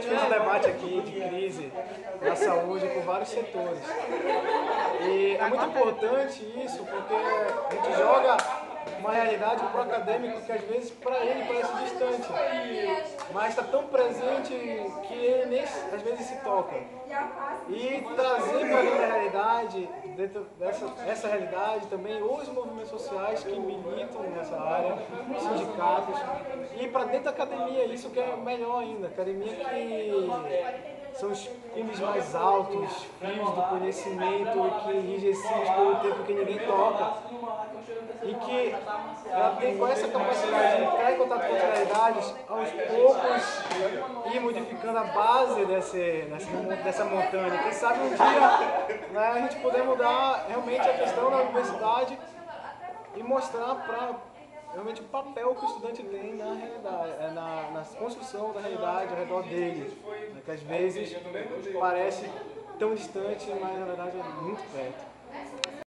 gente fez um debate aqui de crise na saúde com vários setores. E é muito importante isso, porque a gente joga uma realidade para o acadêmico que às vezes para ele parece distante, mas está tão presente que ele nem às vezes se toca. E trazer para a realidade, dentro dessa realidade também, os movimentos sociais que militam nessa área, sindicatos, e para dentro da academia, isso que é melhor ainda, academia que são os cumes mais altos, fios do conhecimento, que enrijecidos pelo tempo que ninguém toca, e que ela tem com essa capacidade de entrar em contato com as realidades, aos poucos ir modificando a base dessa montanha. Quem sabe um dia, né, a gente poder mudar realmente a questão da universidade e mostrar para realmente o papel que o estudante tem na realidade, na construção da realidade ao redor dele, né, que às vezes parece tão distante, mas na verdade é muito perto.